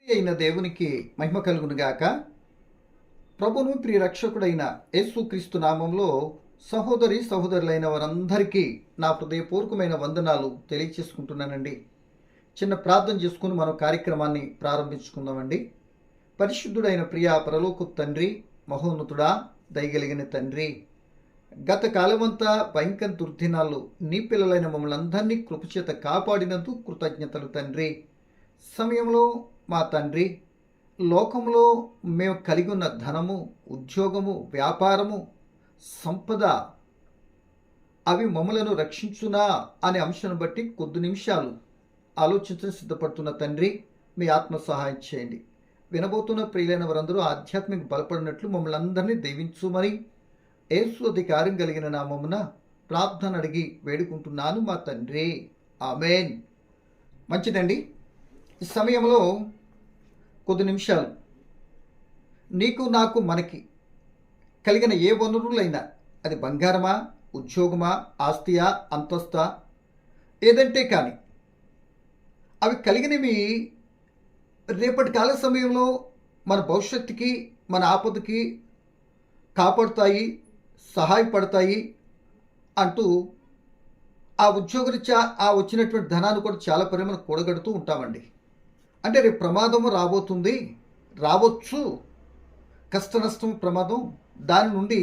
అయిన దేవునికి మహిమ కలుగునుగాక. ప్రభును ప్రియ రక్షకుడైన యేసుక్రీస్తు నామంలో సహోదరి సహోదరులైన వారందరికీ నా హృదయపూర్వకమైన వందనాలు తెలియచేసుకుంటున్నానండి. చిన్న ప్రార్థన చేసుకుని మనం కార్యక్రమాన్ని ప్రారంభించుకుందామండి. పరిశుద్ధుడైన ప్రియ పరలోక తండ్రి, మహోన్నతుడా, దయగలిగిన తండ్రి, గత కాలమంతా భయంకర దుర్దినాల్లో నీ పిల్లలైన మమ్మల్ని అందరినీ కృపచేత కాపాడినందుకు కృతజ్ఞతలు తండ్రి. సమయంలో మా తండ్రి, లోకంలో మేము కలిగి ఉన్న ధనము, ఉద్యోగము, వ్యాపారము, సంపద అవి మమ్మలను రక్షించునా అనే అంశాన్ని బట్టి కొద్ది నిమిషాలు ఆలోచించని సిద్ధపడుతున్న తండ్రి, మీ ఆత్మ సహాయం చేయండి. వినబోతున్న ప్రియులైన వారందరూ ఆధ్యాత్మిక బలపడినట్లు మమ్మల్ని అందరినీ దీవించుమని యేసు అధికారం కలిగిన నామమున ప్రార్థన అడిగి వేడుకుంటున్నాను మా తండ్రి, ఆమేన్. మంచిదండి. ఈ సమయంలో కొద్ది నిమిషాలు నీకు నాకు మనకి కలిగిన ఏ వనరులైనా, అది బంగారమా, ఉద్యోగమా, ఆస్తియా, అంతస్తా, ఏదంటే కానీ అవి కలిగినవి రేపటి కాల సమయంలో మన భవిష్యత్తుకి, మన ఆపదకి కాపాడుతాయి, సహాయపడతాయి అంటూ ఆ ఉద్యోగరీత్యా ఆ వచ్చినటువంటి ధనాన్ని కూడా చాలా పరిమాణం కూడగడుతూ ఉంటామండి. అంటే రేపు ప్రమాదము రావచ్చు, కష్ట నష్టం, ప్రమాదం, దాని నుండి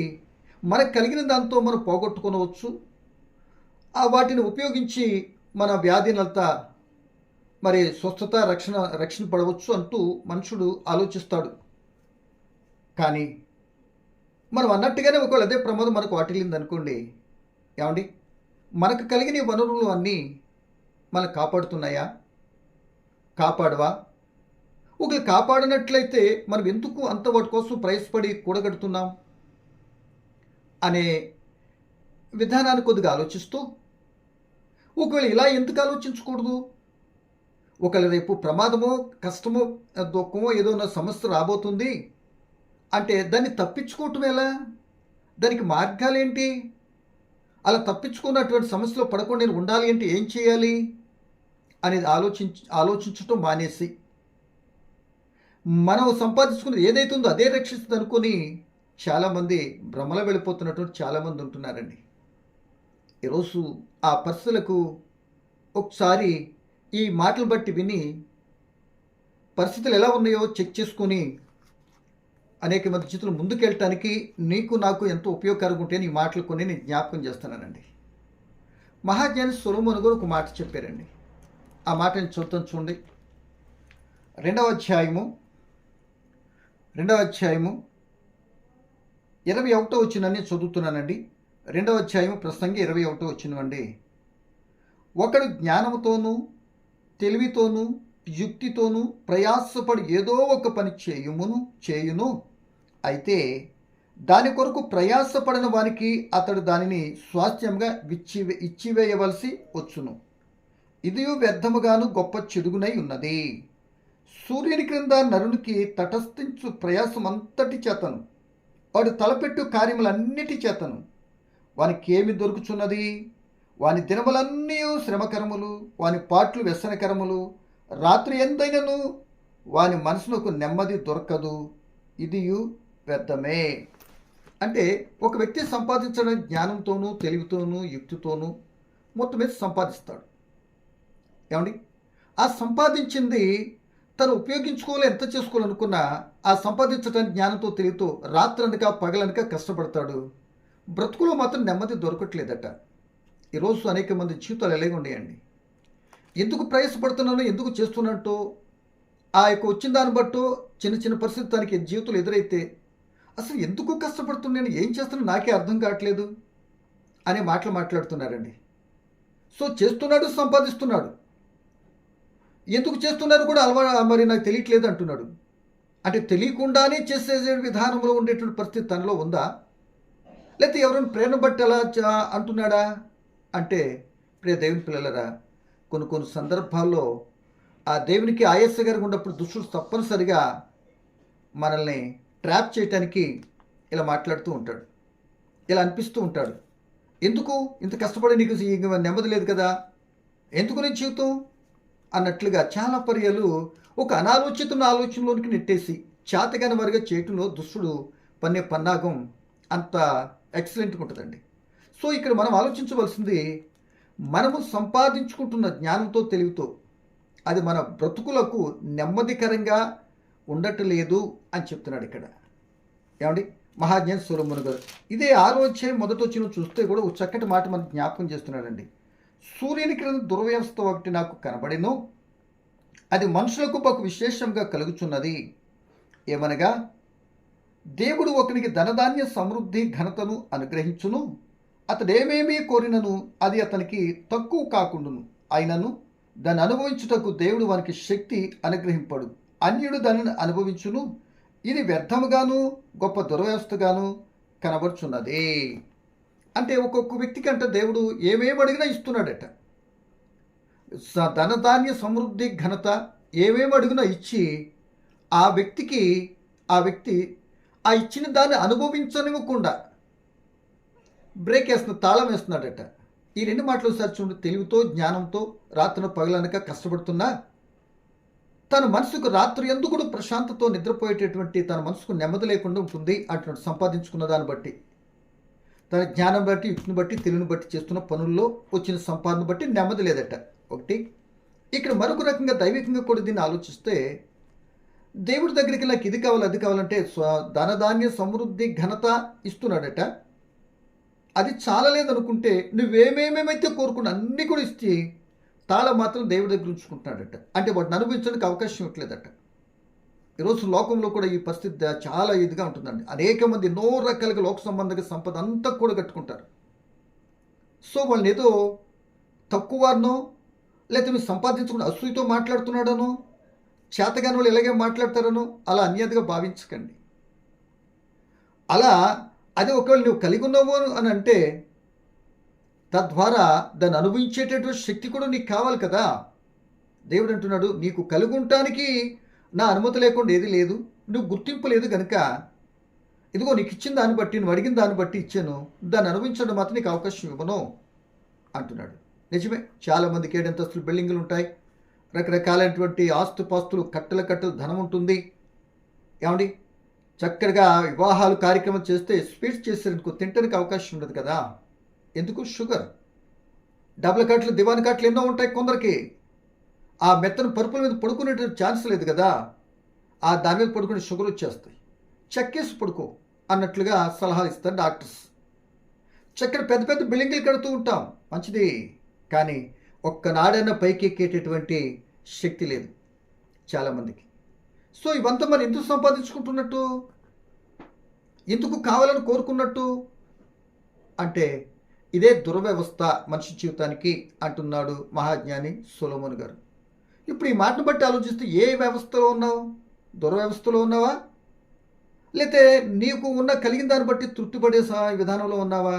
మనకు కలిగిన దాంతో మనం పోగొట్టుకోవచ్చు. వాటిని ఉపయోగించి మన వ్యాధినంతా మరి స్వస్థత, రక్షణ పడవచ్చు అంటూ మనుషుడు ఆలోచిస్తాడు. కానీ మనం అన్నట్టుగానే ఒకవేళ అదే ప్రమాదం మనకు వాటిల్లింది అనుకోండి, ఏమండి, మనకు కలిగిన వనరులు అన్నీ మనకు కాపాడుతున్నాయా? కాపాడవా? ఒకరు కాపాడినట్లయితే మనం ఎందుకు అంత వాటి కోసం ప్రయాసపడి కూడగడుతున్నాం అనే విధానాన్ని కొద్దిగా ఆలోచిస్తూ, ఒకవేళ ఇలా ఎందుకు ఆలోచించకూడదు? ఒకవేళ రేపు ప్రమాదమో, కష్టమో, దుఃఖమో, ఏదో నా సమస్య రాబోతుంది అంటే దాన్ని తప్పించుకోవటం ఎలా? దానికి మార్గాలేంటి? అలా తప్పించుకున్నటువంటి సమస్యలో పడకుండా నేను ఉండాలి అంటే ఏం చేయాలి అనేది ఆలోచించటం మానేసి, మనం సంపాదించుకున్నది ఏదైతే ఉందో అదే రక్షిస్తుంది అనుకొని చాలామంది భ్రమలో వెళ్ళిపోతున్నటువంటి చాలామంది ఉంటున్నారండి. ఈరోజు ఆ పరిస్థితులకు ఒకసారి ఈ మాటలు బట్టి విని పరిస్థితులు ఎలా ఉన్నాయో చెక్ చేసుకొని అనేక మంది జీవితంలో ముందుకెళ్ళటానికి నీకు నాకు ఎంతో ఉపయోగకరంగా ఉంటే ఈ మాటలు కొన్ని నేను జ్ఞాపకం చేస్తున్నానండి. మహాజ్ఞాని సొలొమోను గారు ఒక మాట చెప్పారండి. ఆ మాటని చూడండి. రెండవ అధ్యాయము 21వ వచనాన్ని చదువుతున్నానండి. 2వ అధ్యాయము ప్రసంగి 21వ వచనమండి. ఒకడు జ్ఞానముతోనూ తెలివితోనూ యుక్తితోనూ ప్రయాసపడి ఏదో ఒక పని చేయును, అయితే దాని కొరకు ప్రయాసపడిన వానికి అతడు దానిని స్వాస్థ్యంగా ఇచ్చివేయవలసి వచ్చును. ఇది వ్యర్థముగాను గొప్ప చెడుగునై ఉన్నది. సూర్యుని క్రింద నరునికి తటస్థించు ప్రయాసమంతటి చేతను, వాడు తలపెట్టు కార్యములన్నిటి చేతను వానికి ఏమి దొరుకుచున్నది? వాని దినములన్నీ శ్రమకరములు, వాని పాట్లు వ్యసనకరములు. రాత్రి ఎంతైనను వాని మనసునకు నెమ్మది దొరకదు. ఇది వ్యర్థమే. అంటే ఒక వ్యక్తి సంపాదించడం జ్ఞానంతోనూ తెలివితోనూ యుక్తితోనూ మొత్తం మీద సంపాదిస్తాడు. ఏమండి, ఆ సంపాదించింది తను ఉపయోగించుకోవాలి, ఎంత చేసుకోవాలనుకున్నా ఆ సంపాదించడానికి జ్ఞానంతో తెలివితో రాత్రనక పగలనక కష్టపడతాడు. బ్రతుకులో మాత్రం నెమ్మది దొరకట్లేదట. ఈరోజు అనేక మంది జీవితాలు ఎలాగ ఉన్నాయండి. ఎందుకు ప్రయాసపడుతున్నానో, ఎందుకు చేస్తున్నట్టు ఆ యొక్క వచ్చిన దాన్ని బట్టో చిన్న చిన్న పరిస్థితి తనకి జీవితంలో ఎదురైతే అసలు ఎందుకు కష్టపడుతున్నాను, ఏం చేస్తున్నా నాకే అర్థం కావట్లేదు అనే మాటలు మాట్లాడుతున్నారండి. సో చేస్తున్నాడు, సంపాదిస్తున్నాడు, ఎందుకు చేస్తున్నారు కూడా మరి నాకు తెలియట్లేదు అంటున్నాడు. అంటే తెలియకుండానే చేసే విధానంలో ఉండేటువంటి పరిస్థితి తనలో ఉందా? లేకపోతే ఎవరైనా ప్రేరణ బట్టి అలా అంటున్నాడా అంటే, ప్రియ దేవుని పిల్లలరా, కొన్ని సందర్భాల్లో ఆ దేవునికి ఆయాసగారికి ఉన్నప్పుడు దుష్టుడు తప్పనిసరిగా మనల్ని ట్రాప్ చేయటానికి ఇలా మాట్లాడుతూ ఉంటాడు, ఇలా అనిపిస్తూ ఉంటాడు. ఎందుకు ఇంత కష్టపడి నీకు నెమ్మది లేదు కదా, ఎందుకు నీ జీవితం అన్నట్లుగా చాలా పర్యాలు ఒక అనాలోచితమైన ఆలోచనలోనికి నెట్టేసి చేతగాని వారిగా చేయటంలో దుష్టుడు పన్నే పన్నాగం అంత ఎక్సలెంట్గా ఉంటుందండి. సో ఇక్కడ మనం ఆలోచించవలసింది, మనము సంపాదించుకుంటున్న జ్ఞానంతో తెలివితో అది మన బ్రతుకులకు నెమ్మదికరంగా ఉండట్లేదు అని చెప్తున్నాడు ఇక్కడ. ఏమండి, మహాజ్ఞాని సొలొమోను గారు ఇదే 6వ అధ్యాయం మొదటి వచనం చూస్తే కూడా ఒక చక్కటి మాట మనకు జ్ఞాపకం చేస్తున్నాడండి. సూర్యుని క్రింద దుర్వ్యవస్థ ఒకటి నాకు కనబడెను, అది మనుషులకు బహు విశేషంగా కలుగుచున్నది. ఏమనగా, దేవుడు ఒకనికి ధనధాన్య సమృద్ధి ఘనతను అనుగ్రహించును, అతడేమేమీ కోరినను అది అతనికి తక్కువ కాకుండును, అయినను దాన్ని అనుభవించుటకు దేవుడు వానికి శక్తి అనుగ్రహింపడు. అన్యుడు దానిని అనుభవించును, ఇది వ్యర్థముగాను గొప్ప దుర్వ్యవస్థగాను కనబడుచున్నది. అంటే ఒక్కొక్క వ్యక్తికి అంటే దేవుడు ఏమేమి అడిగినా ఇస్తున్నాడట. ధనధాన్య సమృద్ధి ఘనత ఏమేమి అడిగినా ఇచ్చి ఆ వ్యక్తి ఆ ఇచ్చిన దాన్ని అనుభవించనివ్వకుండా బ్రేక్ వేస్తున్న తాళం వేస్తున్నాడట. ఈ రెండు మాటలు ఒకసారి చూడండి. తెలివితో జ్ఞానంతో రాత్రిన పగలనక కష్టపడుతున్నా తన మనసుకు రాత్రి ఎందుకు కూడా ప్రశాంతతో నిద్రపోయేటటువంటి తన మనసుకు నెమ్మది లేకుండా ఉంటుంది అంటున్నాడు. సంపాదించుకున్న దాన్ని బట్టి, తన జ్ఞానం బట్టి, యుక్తిని బట్టి, తెలివిని బట్టి చేస్తున్న పనుల్లో వచ్చిన సంపాదన బట్టి నెమ్మది లేదట. ఒకటి. ఇక్కడ మరొక రకంగా దైవికంగా కూడా దీన్ని ఆలోచిస్తే, దేవుడి దగ్గరికి నాకు ఇది కావాలి అది కావాలంటే ధనధాన్య సమృద్ధి ఘనత ఇస్తున్నాడట. అది చాలలేదనుకుంటే నువ్వేమేమేమైతే కోరుకున్నా అన్నీ కూడా ఇస్తే తాళం మాత్రం దేవుడి దగ్గర ఉంచుకుంటున్నాడట. అంటే వాటిని అనుభవించడానికి అవకాశం ఇవ్వట్లేదట. ఈరోజు లోకంలో కూడా ఈ పరిస్థితి చాలా ఇదిగా ఉంటుందండి. అనేక మంది ఎన్నో రకాలుగా లోక సంబంధిక సంపద అంతా కూడా కట్టుకుంటారు. సో వాళ్ళని ఏదో తక్కువనో లేకపోతే మీరు సంపాదించుకుని అసూయతో మాట్లాడుతున్నాడనో, చేతగాని వాళ్ళు ఇలాగే మాట్లాడతారనో అలా అన్యతగా భావించకండి. అలా అది ఒకవేళ నువ్వు కలిగి ఉన్నావు అని అంటే తద్వారా దాన్ని అనుభవించేటటువంటి శక్తి కూడా నీకు కావాలి కదా. దేవుడు అంటున్నాడు, నీకు కలిగి ఉండటానికి నా అనుమతి లేకుండా ఏది లేదు, నువ్వు గుర్తింపు లేదు కనుక ఇదిగో నీకు ఇచ్చిన దాన్ని బట్టి, నువ్వు అడిగిన దాన్ని బట్టి ఇచ్చాను, దాన్ని అనుభవించడం మాత్రం నీకు అవకాశం ఇవ్వను అంటున్నాడు. నిజమే, చాలామందికి 7 అంతస్తులు బిల్డింగులు ఉంటాయి, రకరకాలైనటువంటి ఆస్తుపాస్తులు, కట్టల కట్టలు ధనం ఉంటుంది. ఏమండి, చక్కగా వివాహాలు కార్యక్రమం చేస్తే స్వీట్స్ చేసేందుకు తినడానికి అవకాశం ఉండదు కదా. ఎందుకు? షుగర్. డబుల్ కట్లు, దివాన్ కట్లు ఎన్నో ఉంటాయి కొందరికి. ఆ మెత్తను పరుపుల మీద పడుకునే ఛాన్స్ లేదు కదా. ఆ దాని మీద పడుకునే షుగర్ వచ్చేస్తాయి. చెక్కేసి పడుకో అన్నట్లుగా సలహాలు ఇస్తారు డాక్టర్స్. చక్కటి పెద్ద పెద్ద బిల్డింగులు కడుతూ ఉంటాం, మంచిది. కానీ ఒక్కనాడైనా పైకి ఎక్కేటటువంటి శక్తి లేదు చాలామందికి. సో ఇవంతా మరి ఎందుకు సంపాదించుకుంటున్నట్టు, ఎందుకు కావాలని కోరుకున్నట్టు అంటే ఇదే దుర్వ్యవస్థ మనిషి జీవితానికి అంటున్నాడు మహాజ్ఞాని సొలొమోను గారు. ఇప్పుడు ఈ మాటను బట్టి ఆలోచిస్తే ఏ వ్యవస్థలో ఉన్నావు? దుర్వ్యవస్థలో ఉన్నావా, లేతే నీకు ఉన్న కలిగిన దాన్ని బట్టి తృప్తిపడే విధానంలో ఉన్నావా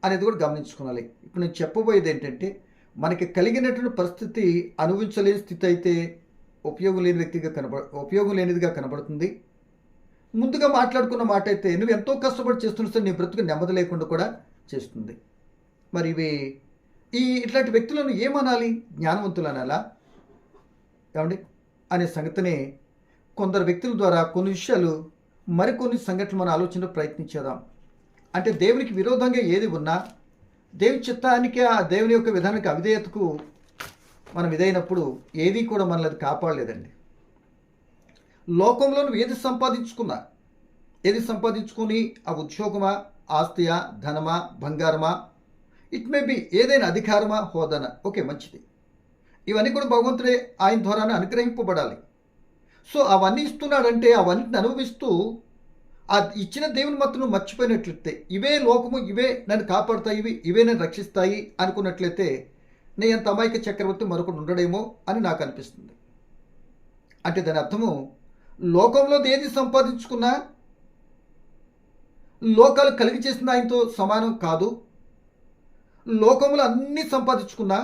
అనేది కూడా గమనించుకోవాలి. ఇప్పుడు నేను చెప్పబోయేది ఏంటంటే, మనకి కలిగినటువంటి పరిస్థితి అనుభవించలేని స్థితి అయితే ఉపయోగం లేనిదిగా కనబడుతుంది. ముందుగా మాట్లాడుకున్న మాట అయితే నువ్వు ఎంతో కష్టపడి చేస్తున్న నీ బ్రతుకు నెమ్మది లేకుండా కూడా చేస్తుంది. మరి ఇట్లాంటి వ్యక్తులను ఏమనాలి? జ్ఞానవంతులు అనాలా ఏమండి అనే సంగతిని కొందరు వ్యక్తుల ద్వారా కొన్ని విషయాలు, మరికొన్ని సంఘటనలు మనం ఆలోచన ప్రయత్నించేద్దాం. అంటే దేవునికి విరోధంగా ఏది ఉన్నా, దేవుని చిత్తానికి, ఆ దేవుని యొక్క విధానానికి అవిధేయతకు మనం విధైనప్పుడు ఏది కూడా మనల్ని అది కాపాడలేదండి. లోకంలో నువ్వు ఏది సంపాదించుకొని ఆ ఉద్యోగమా, ఆస్తియా, ధనమా, బంగారమా, ఇట్ మే బి ఏదైనా అధికారమా, హోదానా, ఓకే మంచిది. ఇవన్నీ కూడా భగవంతుడే ఆయన ద్వారానే అనుగ్రహింపబడాలి. సో అవన్నీ ఇస్తున్నాడంటే అవన్నిటిని అనుభవిస్తూ ఆ ఇచ్చిన దేవుని మాత్రం మర్చిపోయినట్లయితే, ఇవే లోకము, ఇవే నన్ను కాపాడుతాయి, ఇవే నన్ను రక్షిస్తాయి అనుకున్నట్లయితే నేను ఎంత అమాయక చక్రవర్తి మరొకటి ఉండడేమో అని నాకు అనిపిస్తుంది. అంటే దాని అర్థము, లోకంలో ఏది సంపాదించుకున్నా లోకాలు కలిగి చేసిన ఆయనతో సమానం కాదు. లోకంలో అన్నీ సంపాదించుకున్నా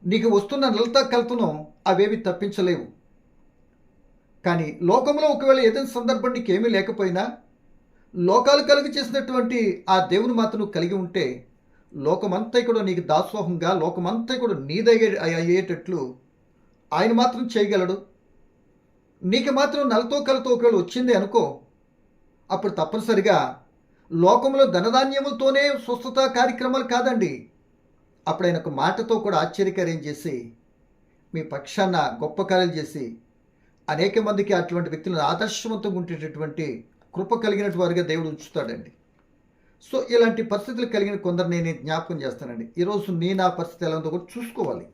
నీకు వస్తున్న నలతా కల్తనం అవేవి తప్పించలేవు. కానీ లోకంలో ఒకవేళ ఏదైనా సందర్భం నీకేమీ లేకపోయినా లోకాలు కలిగి చేసినటువంటి ఆ దేవుని మాత్రం కలిగి ఉంటే లోకమంతా కూడా నీకు దాసోహంగా, లోకమంతా కూడా నీదయ్యేటట్లు ఆయన మాత్రం చేయగలడు. నీకు మాత్రం నెలతో కలతో ఒకవేళ వచ్చింది అనుకో, అప్పుడు తప్పనిసరిగా లోకంలో ధనధాన్యములతోనే స్వస్థత కార్యక్రమాలు కాదండి. అప్పుడు ఆయన ఒక మాటతో కూడా ఆశ్చర్యకార్యం చేసి మీ పక్షాన గొప్ప కార్యాలు చేసి అనేక మందికి అటువంటి వ్యక్తులను ఆదర్శవంతంగా ఉండేటటువంటి కృప కలిగినటువంటి వారిగా దేవుడు ఉంచుతాడండి. సో ఇలాంటి పరిస్థితులు కలిగిన కొందరు నేను జ్ఞాపకం చేస్తానండి. ఈరోజు నా పరిస్థితి ఎలా ఉందో కూడా చూసుకోవాలి.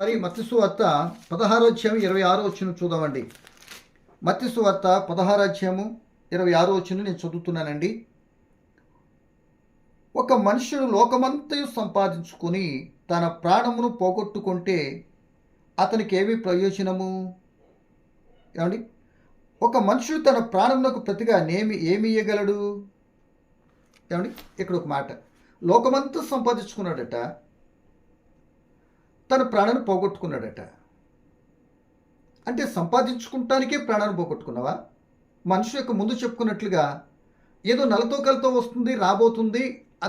మరి మత్తయి సువార్త 16వ అధ్యాయం 26వ వచనం చూద్దామండి. మత్తయి సువార్త 16వ అధ్యాయము 26వ వచనం నేను చదువుతున్నానండి. ఒక మనుషుడు లోకమంతయు సంపాదించుకొని తన ప్రాణమును పోగొట్టుకుంటే అతనికి ఏమి ప్రయోజనము? ఏమండి, ఒక మనుషుడు తన ప్రాణమునకు ప్రతిగా ఏమి ఇయ్యగలడు? ఏమండి, ఇక్కడ ఒక మాట, లోకమంతా సంపాదించుకున్నాడట, తన ప్రాణాన్ని పోగొట్టుకున్నాడట. అంటే సంపాదించుకుంటానికే ప్రాణాన్ని పోగొట్టుకున్నావా? మనుషు యొక్క ముందు చెప్పుకున్నట్లుగా ఏదో నెలతో కలతో వస్తుంది రాబోతుంది,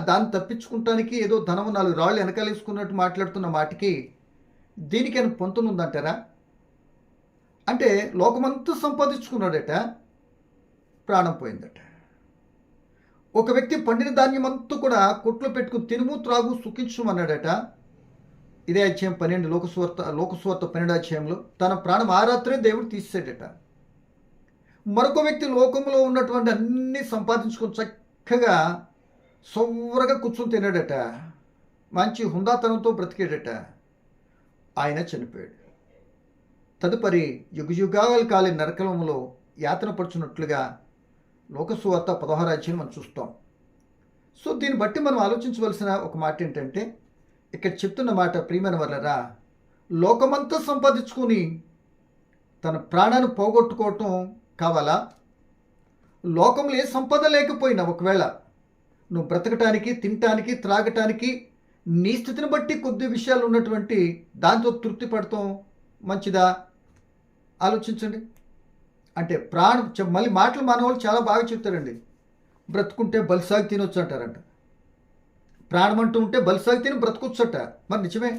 దాన్ని తప్పించుకుంటానికి ఏదో ధనము 4 రాళ్ళు వెనకాలేసుకున్నట్టు మాట్లాడుతున్న మాటకి దీనికైనా పొంతనుందంటారా? అంటే లోకమంతా సంపాదించుకున్నాడట, ప్రాణం పోయిందట. ఒక వ్యక్తి పండిన ధాన్యమంతా కూడా కొట్లో పెట్టుకుని తినుము త్రాగు సుఖించమన్నాడట. ఇదే అధ్యాయం 12 లోకసువార్త 12వ అధ్యాయంలో తన ప్రాణం ఆ రాత్రే దేవుడు తీసేసాడట. మరొక వ్యక్తి లోకంలో ఉన్నటువంటి అన్ని సంపాదించుకొని చక్కగా సొవ్వరగా కూర్చొని తిన్నాడట, మంచి హుందాతనంతో బ్రతికాడట. ఆయన చనిపోయాడు. తదుపరి యుగయుగాల కాలి నరకంలో యాతన పడుచున్నట్లుగా లోకసువార్త 16వ అధ్యాయం మనం చూస్తాం. సో దీన్ని బట్టి మనం ఆలోచించవలసిన ఒక మాట ఏంటంటే, ఇక్కడ చెప్తున్న మాట, ప్రియమైన వాళ్ళరా, లోకమంతా సంపాదించుకొని తన ప్రాణాన్ని పోగొట్టుకోవటం కావాలా? లోకంలో ఏ సంపద లేకపోయినా ఒకవేళ నువ్వు బ్రతకటానికి, తినటానికి, త్రాగటానికి నీ స్థితిని బట్టి కొద్ది విషయాలు ఉన్నటువంటి దాంతో తృప్తి పడటం మంచిదా? ఆలోచించండి. అంటే మళ్ళీ మాటలు మానవాళ్ళు చాలా బాగా చెప్తారండి. బ్రతుకుంటే బలిసాగి తినొచ్చు అంటారంట. ప్రాణం అంటూ ఉంటే బలిసాగి తిని బ్రతకొచ్చట. మరి నిజమే.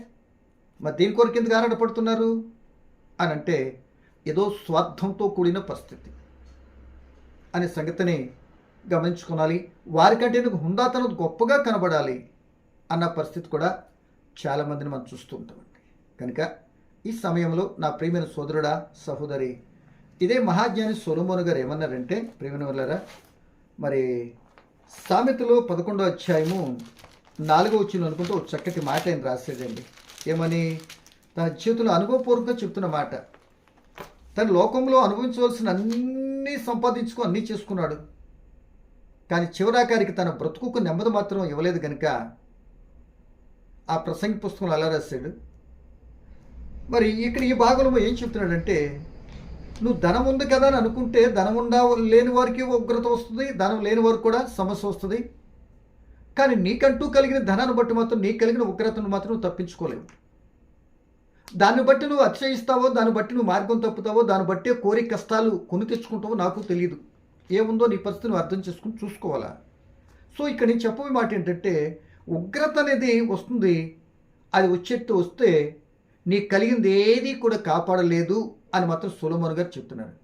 మరి దీని కొరకు ఎందుకు ఆరాటపడుతున్నారు అని అంటే ఏదో స్వార్థంతో కూడిన పరిస్థితి అనే సంగతిని గమనించుకోవాలి. వారికంటే నీకు హుందాతనం గొప్పగా కనబడాలి అన్న పరిస్థితి కూడా చాలామందిని మనం చూస్తూ ఉంటామండి. కనుక ఈ సమయంలో నా ప్రియమైన సోదరుడా, సహోదరి, ఇదే మహాజ్ఞాని సొలొమోను గారు ఏమన్నారంటే, ప్రియమైన వాళ్ళరా, మరి సామెతలు 11వ అధ్యాయము 4వ వచనం అనుకుంటూ ఒక చక్కటి మాట ఆయన రాసేదండి. ఏమని? తన చేతులు అనుభవపూర్వకంగా చెప్తున్న మాట. తన లోకంలో అనుభవించవలసిన అన్నీ సంపాదించుకో అన్నీ చేసుకున్నాడు, కానీ చివరాకారికి తన బ్రతుకుకు నెమ్మది మాత్రం ఇవ్వలేదు. కనుక ఆ ప్రసంగి పుస్తకంలో అలా రాశాడు. మరి ఇక్కడ ఈ భాగంలో ఏం చెప్తున్నాడంటే, నువ్వు ధనం ఉంది కదా అని అనుకుంటే ధనం లేని వారికి ఉగ్రత వస్తుంది, ధనం లేని వారికి కూడా సమస్య వస్తుంది. కానీ నీకంటూ కలిగిన ధనాన్ని బట్టి మాత్రం నీకు కలిగిన ఉగ్రతను మాత్రం నువ్వు తప్పించుకోలేవు. దాన్ని బట్టి నువ్వు అతిశయిస్తావో, దాన్ని బట్టి నువ్వు మార్గం తప్పుతావో, దాన్ని బట్టే కోరిక కష్టాలు కొని తెచ్చుకుంటావో నాకు తెలియదు. ఏముందో నీ పరిస్థితి నువ్వు అర్థం చేసుకుని చూసుకోవాలా. సో ఇక్కడ నేను చెప్పే మాట ఏంటంటే, ఉగ్రత అనేది వస్తుంది, అది వస్తే నీకు కలిగింది ఏది కూడా కాపాడలేదు అని మాత్రం సొలొమోను గారు చెప్తున్నారు.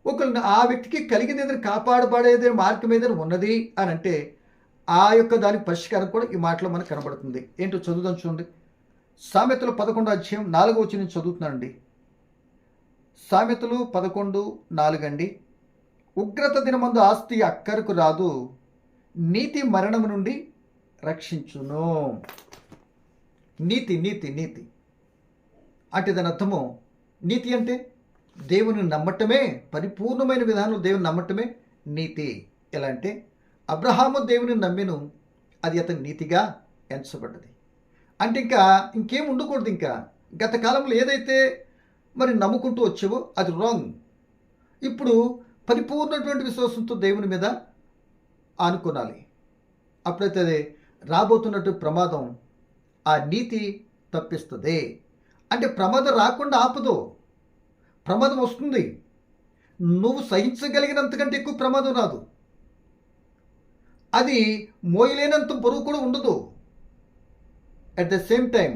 ఒకళ్ళు ఆ వ్యక్తికి కలిగింది ఏదైనా కాపాడబడేదే మార్గం ఏదైనా ఉన్నది అని అంటే ఆ యొక్క దాని పరిష్కారం కూడా ఈ మాటలో మనకు కనబడుతుంది. ఏంటో చదువుదాం చూడండి. సామెతలు 11వ అధ్యాయం 4వ వచనం చదువుతున్నానండి. సామెతలు 11:4 అండి. ఉగ్రత దినమందు ఆస్తి అక్కరకు రాదు, నీతి మరణము నుండి రక్షించును. నీతి నీతి నీతి అంటే దాని అర్థము, నీతి అంటే దేవుని నమ్మటమే, పరిపూర్ణమైన విధానంలో దేవుని నమ్మటమే నీతి. ఎలా అంటే అబ్రహాము దేవుని నమ్మెను, అది అతని నీతిగా ఎంచబడ్డది. అంటే ఇంకేం ఉండకూడదు. ఇంకా గత కాలంలో ఏదైతే మరి నమ్ముకుంటూ వచ్చావో అది రాంగ్. ఇప్పుడు పరిపూర్ణటువంటి విశ్వాసంతో దేవుని మీద ఆనుకోనాలి. అప్పుడైతే అది రాబోతున్నట్టు ప్రమాదం ఆ నీతి తప్పిస్తుంది. అంటే ప్రమాదం రాకుండా ఆపదు, ప్రమాదం వస్తుంది. నువ్వు సహించగలిగినంతకంటే ఎక్కువ ప్రమాదం రాదు. అది మోయలేనంత బరువు కూడా ఉండదు. అట్ ద సేమ్ టైం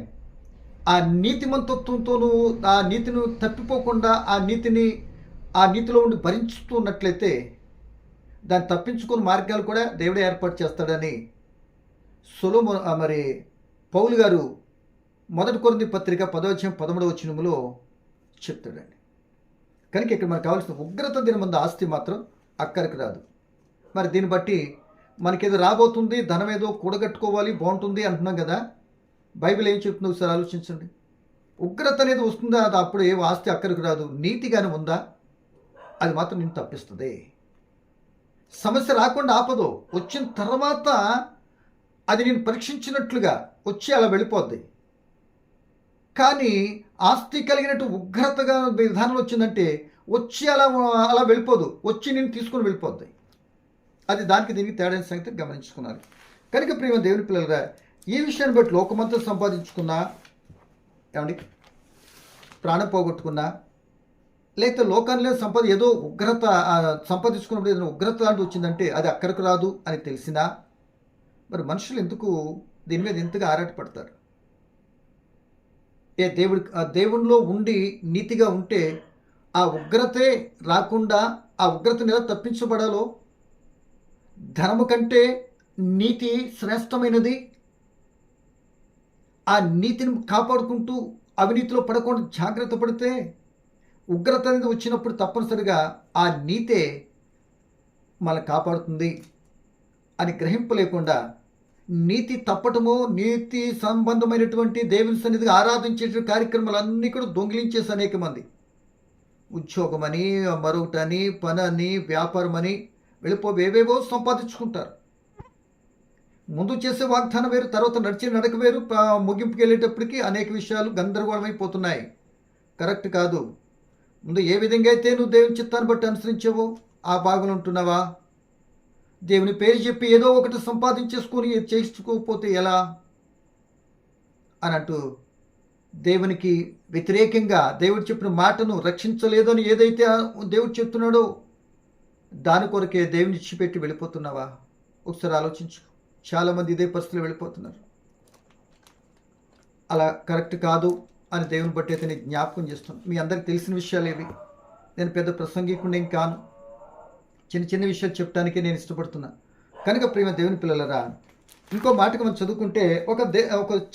ఆ నీతిమంతత్వంతోనూ ఆ నీతిని తప్పిపోకుండా ఆ నీతిలో ఉండి భరించుతున్నట్లయితే దాన్ని తప్పించుకునే మార్గాలు కూడా దేవుడే ఏర్పాటు చేస్తాడని మరి పౌలు గారు 1 కొరింథీ పత్రిక 10:13 చెప్తాడండి. కనుక ఇక్కడ మనకు కావాల్సిన ఉగ్రత దినమందు ఆస్తి మాత్రం అక్కడికి రాదు. మరి దీన్ని బట్టి మనకేదో రాబోతుంది, ధనం ఏదో కూడగట్టుకోవాలి, బాగుంటుంది అంటున్నాం కదా. బైబిల్ ఏం చెప్తుందో ఒకసారి ఆలోచించండి. ఉగ్రత అనేది వస్తుందా, అది అప్పుడు ఏ ఆస్తి అక్కడికి రాదు. నీతిగానే ఉందా, అది మాత్రం నేను తప్పిస్తుంది. సమస్య రాకుండా ఆపదు, వచ్చిన తర్వాత అది నేను పరీక్షించినట్లుగా వచ్చి అలా వెళ్ళిపోద్ది. కానీ ఆస్తి కలిగినట్టు ఉగ్రతగా విధానం వచ్చిందంటే వచ్చి అలా వెళ్ళిపోదు, వచ్చి నేను తీసుకుని వెళ్ళిపోద్ది. అది దానికి దీనికి తేడా సంగతి గమనించుకున్నారు. కనుక ప్రియమైన దేవుని పిల్లలుగా ఈ విషయాన్ని బట్టి లోకమంతా సంపాదించుకున్నా, ఏమండి ప్రాణం పోగొట్టుకున్నా, లేకపోతే లోకాన్ని ఏదో ఉగ్రత సంపాదించుకున్నప్పుడు ఏదైనా ఉగ్రత లాంటి వచ్చిందంటే అది అక్కడికి రాదు అని తెలిసినా మరి మనుషులు ఎందుకు దీని మీద ఎంతగా ఆరాటపడతారు? దేవునిలో ఉండి నీతిగా ఉంటే ఆ ఉగ్రతే రాకుండా ఆ ఉగ్రతని ఎలా తప్పించబడాలో, ధనము కంటే నీతి శ్రేష్టమైనది, ఆ నీతిని కాపాడుకుంటూ అవినీతిలో పడకుండా జాగ్రత్త పడితే ఉగ్రత అనేది వచ్చినప్పుడు తప్పనిసరిగా ఆ నీతే మనల్ని కాపాడుతుంది అని గ్రహింపు లేకుండా నీతి తప్పటమో, నీతి సంబంధమైనటువంటి దేవుని సన్నిధిగా ఆరాధించే కార్యక్రమాలన్నీ కూడా దొంగిలించేసి అనేక మంది ఉద్యోగమని, మరొకటని, పనని, వ్యాపారమని ఏవేవో సంపాదించుకుంటారు. ముందు చేసే వాగ్దానం వేరు, తర్వాత నడిచే నడక వేరు, ముగింపుకి వెళ్ళేటప్పటికి అనేక విషయాలు గందరగోళమైపోతున్నాయి. కరెక్ట్ కాదు. ముందు ఏ విధంగా అయితే నువ్వు దేవుని చిత్తాన్ని బట్టి అనుసరించావో ఆ భాగంలో ఉంటున్నావా? దేవుని పేరు చెప్పి ఏదో ఒకటి సంపాదించేసుకొని చేసుకోకపోతే ఎలా అని అంటూ దేవునికి వ్యతిరేకంగా దేవుడు చెప్పిన మాటను రక్షించలేదని ఏదైతే దేవుడు చెప్తున్నాడో దాని కొరకే దేవుని ఇచ్చిపెట్టి వెళ్ళిపోతున్నావా? ఒకసారి ఆలోచించు. చాలామంది ఇదే పరిస్థితిలో వెళ్ళిపోతున్నారు. అలా కరెక్ట్ కాదు అని దేవుని బట్టి అయితే నేను జ్ఞాపకం చేస్తాను. మీ అందరికి తెలిసిన విషయాలు ఏవి. నేను పెద్ద ప్రసంగికుండా ఏం కాను, చిన్న చిన్న విషయాలు చెప్పడానికే నేను ఇష్టపడుతున్నా. కనుక ప్రేమ దేవుని పిల్లలరా, ఇంకో మాటకు మనం చదువుకుంటే ఒక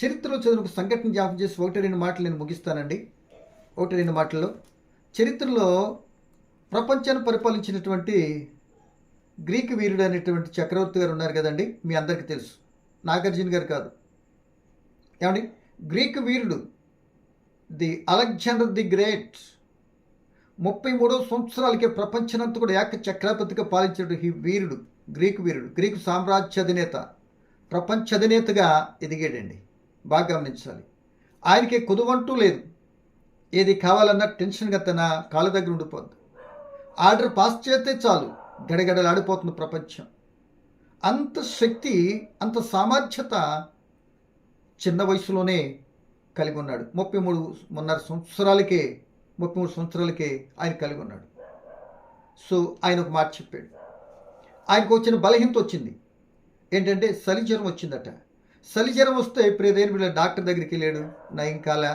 చరిత్రలో చదివిన ఒక సంఘటన జ్ఞాపకం చేసి 1-2 మాటలు నేను ముగిస్తానండి. 1-2 మాటల్లో చరిత్రలో ప్రపంచాన్ని పరిపాలించినటువంటి గ్రీకు వీరుడు అనేటువంటి చక్రవర్తి గారు ఉన్నారు కదండి. మీ అందరికీ తెలుసు, నాగార్జున గారు కాదు. ఏమండి, Greek Veerudu Alexander the great 33 సంవత్సరాలకే ప్రపంచనంతా కూడా ఏక చక్రాధిపతిగా పాలించిన వీరుడు, గ్రీకు వీరుడు, గ్రీకు సామ్రాజ్య అధినేత, ప్రపంచ అధినేతగా ఎదిగాడండి. బాగా గమనించాలి. ఆయనకి కుదువంటూ లేదు. ఏది కావాలన్నా టెన్షన్గా తన కాళ్ళ దగ్గర ఉండిపోద్ది. ఆర్డర్ పాస్ చేస్తే చాలు గడగడలాడిపోతుంది ప్రపంచం. అంత శక్తి, అంత సామర్థ్యత చిన్న వయసులోనే కలిగి ఉన్నాడు. 33 సంవత్సరాలకే ఆయన కలిగి ఉన్నాడు. సో ఆయన ఒక మాట చెప్పాడు. ఆయనకు వచ్చిన బలహీనత వచ్చింది. ఏంటంటే చలిజ్వరం వచ్చిందట. చలిజ్వరం వస్తే ప్రియదేవుని డాక్టర్ దగ్గరికి వెళ్ళాడు. నయం కాల.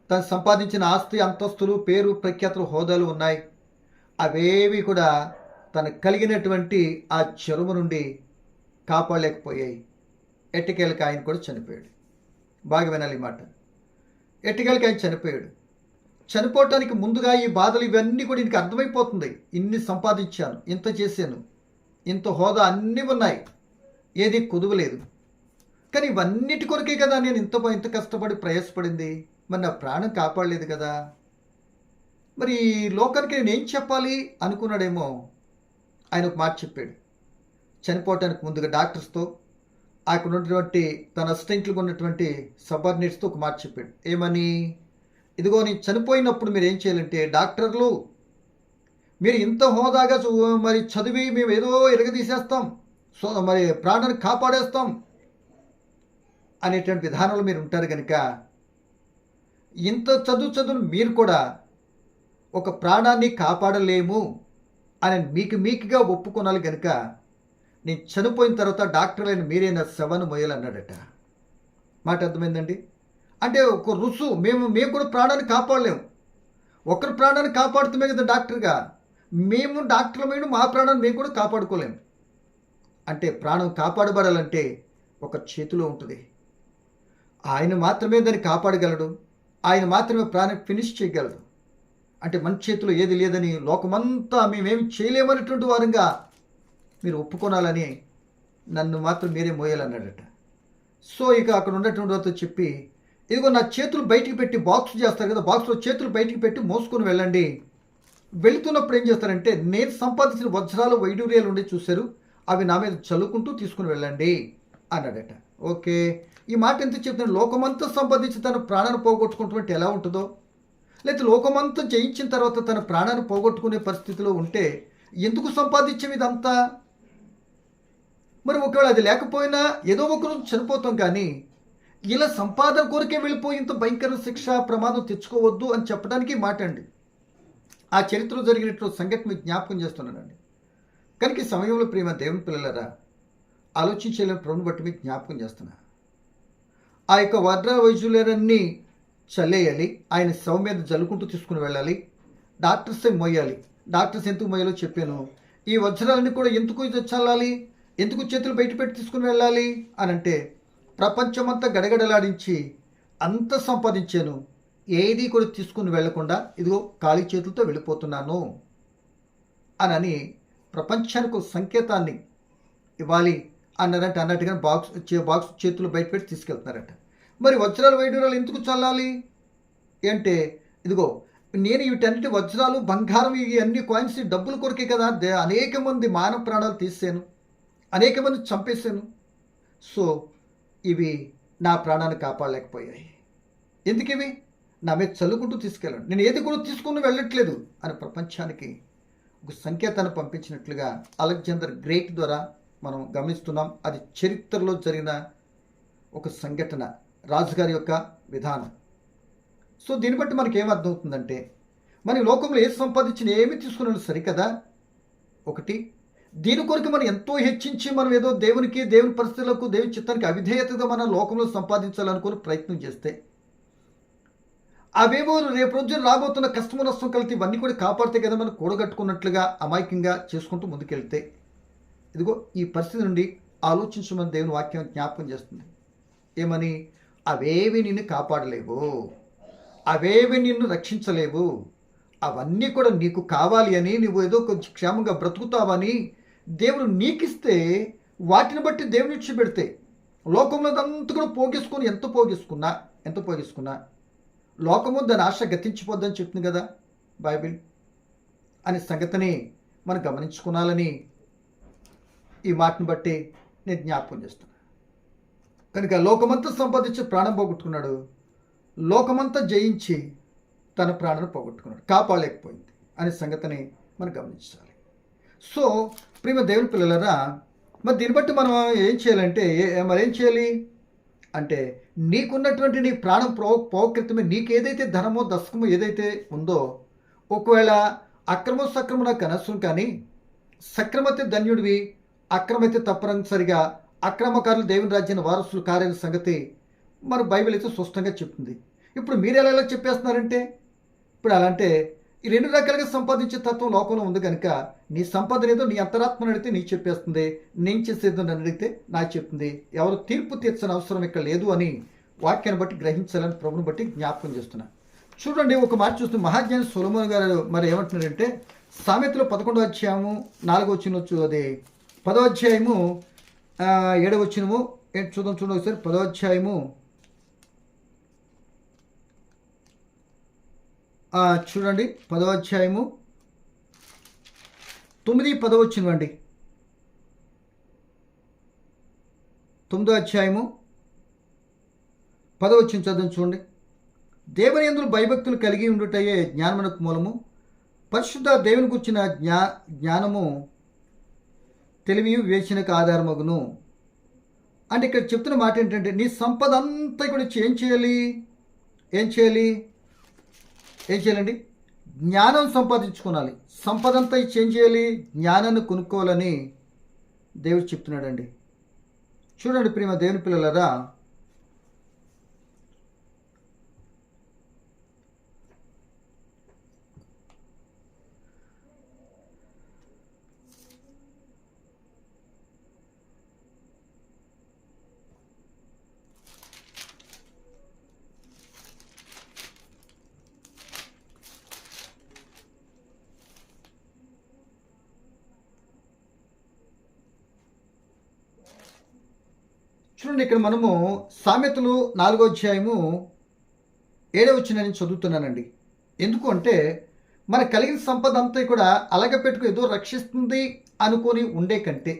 తను సంపాదించిన ఆస్తి, అంతస్తులు, పేరు, ప్రఖ్యాతులు, హోదాలు ఉన్నాయి. అవేవి కూడా తనకు కలిగినటువంటి ఆ జ్వరము నుండి కాపాడలేకపోయాయి. ఎట్టకేలకు ఆయన కూడా చనిపోయాడు. బాగా వినాలి ఈ మాట. ఎట్టకేలకు ఆయన చనిపోయాడు. చనిపోవటానికి ముందుగా ఈ బాధలు ఇవన్నీ కూడా ఇంక అర్థమైపోతుంది. ఇన్ని సంపాదించాను, ఇంత చేశాను, ఇంత హోదా అన్నీ ఉన్నాయి, ఏది కుదువలేదు. కానీ ఇవన్నిటి కొరకే కదా నేను ఇంత కష్టపడి ప్రయాసపడింది. మరి నా ప్రాణం కాపాడలేదు కదా. మరి లోకానికి నేను ఏం చెప్పాలి అనుకున్నాడేమో. ఆయన ఒక మాట చెప్పాడు. చనిపోవటానికి ముందుగా డాక్టర్స్తో, అక్కడ ఉన్నటువంటి తన అసిస్టెంట్లుగా ఉన్నటువంటి సబార్డినేట్స్తో ఒక మాట చెప్పాడు. ఏమని? ఇదిగో నేను చనిపోయినప్పుడు మీరు ఏం చేయాలంటే, డాక్టర్లు మీరు ఇంత హోదాగా మరి చదివి మేము ఏదో ఎరగదీసేస్తాం, మరి ప్రాణాన్ని కాపాడేస్తాం అనేటువంటి విధానంలో మీరు ఉంటారు కనుక ఇంత చదువు మీరు కూడా ఒక ప్రాణాన్ని కాపాడలేము అని మీకుగా ఒప్పుకోనాలి కనుక నేను చనిపోయిన తర్వాత డాక్టర్లైన మీరైనా శవను మొయ్యాలన్నాడట. మాట అర్థమైందండి. అంటే ఒక రుసు మేము కూడా ప్రాణాన్ని కాపాడలేము. ఒకరి ప్రాణాన్ని కాపాడుతామే కదా డాక్టర్గా. మేము డాక్టర్లమైన మా ప్రాణాన్ని మేము కూడా కాపాడుకోలేము. అంటే ప్రాణం కాపాడబడాలంటే ఒక చేతిలో ఉంటుంది. ఆయన మాత్రమే దాన్ని కాపాడగలడు. ఆయన మాత్రమే ప్రాణం ఫినిష్ చేయగలడు. అంటే మన చేతిలో ఏది లేదని లోకమంతా మేమేమి చేయలేమనేటువంటి వారంగా మీరు ఒప్పుకోనాలని నన్ను మాత్రం మీరే మోయాలన్నాడట. సో ఇక అక్కడ ఉన్నటువంటి వారితో చెప్పి, ఇదిగో నా చేతులు బయటికి పెట్టి బాక్స్ చేస్తారు కదా, బాక్స్లో చేతులు బయటికి పెట్టి మోసుకొని వెళ్ళండి. వెళుతున్నప్పుడు ఏం చేస్తారంటే నేను సంపాదించిన వజ్రాలు వైడూర్యాలు ఉండి చూశారు, అవి నా మీద చల్లుకుంటూ తీసుకుని వెళ్ళండి అన్నాడట. ఓకే, ఈ మాట ఎంత చెప్తున్నాడు? లోకమంతా సంపాదించి తన ప్రాణాన్ని పోగొట్టుకుంటుంటే ఎలా ఉంటుందో, లేకపోతే లోకమంతా జయించిన తర్వాత తన ప్రాణాన్ని పోగొట్టుకునే పరిస్థితిలో ఉంటే ఎందుకు సంపాదించాం ఇదంతా? మరి ఒకవేళ అది లేకపోయినా ఏదో ఒకరు చనిపోతాం, కానీ ఇలా సంపాదన కొరకే వెళ్ళిపోయి ఇంత భయంకర శిక్ష ప్రమాదం తెచ్చుకోవద్దు అని చెప్పడానికి మాట అండి. ఆ చరిత్రలో జరిగినటువంటి సంఘటన మీకు జ్ఞాపకం చేస్తున్నానండి. కనుక ఈ సమయంలో ప్రేమ దేవుని పిల్లలరా, ఆలోచించలేని ప్రభుని బట్టి మీకు జ్ఞాపకం చేస్తున్నా. ఆ యొక్క వజ్ర వైద్యులన్నీ చల్లేయాలి, ఆయన శవం మీద జల్లుకుంటూ తీసుకుని వెళ్ళాలి, డాక్టర్సే మోయాలి. డాక్టర్స్ ఎందుకు మోయాలో చెప్పాను. ఈ వజ్రాలన్నీ కూడా ఎందుకు ఇది చల్లాలి, ఎందుకు చేతులు బయట పెట్టి తీసుకుని వెళ్ళాలి అని అంటే, ప్రపంచమంతా గడగడలాడించి అంత సంపాదించాను, ఏది కూడా తీసుకుని వెళ్లకుండా ఇదిగో ఖాళీ చేతులతో వెళ్ళిపోతున్నాను అని ప్రపంచానికి ఒక సంకేతాన్ని ఇవ్వాలి అన్నారంటే అన్నట్టుగా బాక్స్ చేతులు బయట పెట్టి తీసుకెళ్తున్నారట. మరి వజ్రాలు వైడూరాలు ఎందుకు చల్లాలి అంటే, ఇదిగో నేను వీటన్నిటి వజ్రాలు బంగారం ఇవి అన్ని కాయిన్స్ డబ్బుల కొరకే కదా, అనేక మంది మానవ ప్రాణాలు తీసాను, అనేక మంది చంపేశాను. సో ఇవి నా ప్రాణాన్ని కాపాడలేకపోయాయి. ఎందుకు ఇవి నా మీద చల్లుకుంటూ తీసుకెళ్ళండి, నేను ఏది కూడా తీసుకుని వెళ్ళట్లేదు అని ప్రపంచానికి ఒక సంకేతాన్ని పంపించినట్లుగా అలెగ్జాండర్ గ్రేట్ ద్వారా మనం గమనిస్తున్నాం. అది చరిత్రలో జరిగిన ఒక సంఘటన, రాజుగారి యొక్క విధానం. సో దీన్ని బట్టి మనకి ఏమర్థమవుతుందంటే, మన లోకంలో ఏది సంపాదించిన ఏమి తీసుకున్నాడు సరికదా. ఒకటి, దీని కొరకు మనం ఎంతో హెచ్చించి మనం ఏదో దేవునికి, దేవుని పరిస్థితులకు, దేవుని చిత్తానికి అవిధేయతగా మన లోకంలో సంపాదించాలనుకుని ప్రయత్నం చేస్తే అవేవో రేపు రోజున రాబోతున్న కష్టము నష్టం కలిసి ఇవన్నీ కూడా కాపాడితే కదా మనం కూడగట్టుకున్నట్లుగా అమాయకంగా చేసుకుంటూ ముందుకెళ్తే, ఇదిగో ఈ పరిస్థితి నుండి ఆలోచించమని దేవుని వాక్యం జ్ఞాపకం చేస్తుంది. ఏమని? అవేవి నిన్ను కాపాడలేవు, అవేవి నిన్ను రక్షించలేవు, అవన్నీ కూడా నీకు కావాలి అని, నువ్వు ఏదో కొంచెం క్షేమంగా బ్రతుకుతావని దేవుడు నీకిస్తే వాటిని బట్టి దేవుని విడిచిపెడితే లోకంలో అంతా కూడా పోగేసుకుని ఎంత పోగేసుకున్నా లోకము దాని ఆశ గతించిపోద్దని చెప్తుంది కదా బైబిల్. అనే సంగతిని మనం గమనించుకోవాలని ఈ మాటను బట్టి నేను జ్ఞాపకం చేస్తున్నాను. కనుక లోకమంతా సంపాదించి ప్రాణం పోగొట్టుకున్నాడు, లోకమంతా జయించి తన ప్రాణాన్ని పోగొట్టుకున్నాడు, కాపాడలేకపోయింది అనే సంగతిని మనం గమనించాలి. సో ప్రియమ దేవుని పిల్లలరా, మరి దీన్ని బట్టి మనం ఏం చేయాలంటే, మరేం చేయాలి అంటే, నీకున్నటువంటి నీ ప్రాణం పోకృతమే, నీకు ఏదైతే ధనమో దశకమో ఏదైతే ఉందో, ఒకవేళ అక్రమ సక్రమ నాకు అనవసరం, కానీ సక్రమతే ధన్యుడివి, అక్రమైతే తప్పనిసరిగా అక్రమకారులు దేవుని రాజ్యాన్ని వారసులు కారని సంగతి మన బైబిల్ అయితే స్పష్టంగా చెప్తుంది. ఇప్పుడు మీరు ఎలా చెప్పేస్తున్నారంటే, ఇప్పుడు అలా అంటే ఈ రెండు రకాలుగా సంపాదించే తత్వం లోకంలో ఉంది కనుక నీ సంపాదన ఏదో నీ అంతరాత్మను అడిగితే నీకు చెప్పేస్తుంది, నేను చేసేదో నన్ను అడిగితే నాకు చెప్తుంది, ఎవరు తీర్పు తీర్చని అవసరం ఇక్కడ లేదు అని వాక్యాన్ని బట్టి గ్రహించాలని ప్రభుని బట్టి జ్ఞాపకం చేస్తున్నా. చూడండి, ఒక మాట చూస్తే మహాజ్ఞాని సొలొమోను గారు మరి ఏమంటున్నారంటే, సామెతలో 11వ అధ్యాయము 4వ వచనం, అది 10వ అధ్యాయము 7వ వచనము చూడండి ఒకసారి. 10వ అధ్యాయము చూడండి, 10వ అధ్యాయము 9, 10వ వచనం అండి. 9వ అధ్యాయము 10వ వచనం చదువు చూడండి. దేవుని యందు భయభక్తులు కలిగి ఉండుటయే జ్ఞానమునకు మూలము, పరిశుద్ధ దేవుని గుర్చిన జ్ఞానము తెలివి వివేచనకు ఆధారమగును. అంటే ఇక్కడ చెప్తున్న మాట ఏంటంటే, నీ సంపద అంతా కూడా ఏం చేయాలండి? జ్ఞానం సంపాదించుకోవాలి. సంపద అంతా ఏం చేయాలి? జ్ఞానాన్ని కొనుక్కోవాలని దేవుడు చెప్తున్నాడండి. చూడండి ప్రియమ దేవుని పిల్లలరా, చూడండి, ఇక్కడ మనము సామెతలు 4వ అధ్యాయము 7వ వచనం నేను చదువుతున్నానండి. ఎందుకు అంటే మనకు కలిగిన సంపద అంతా కూడా అలగపెట్టుకు ఏదో రక్షిస్తుంది అనుకొని ఉండే కంటే,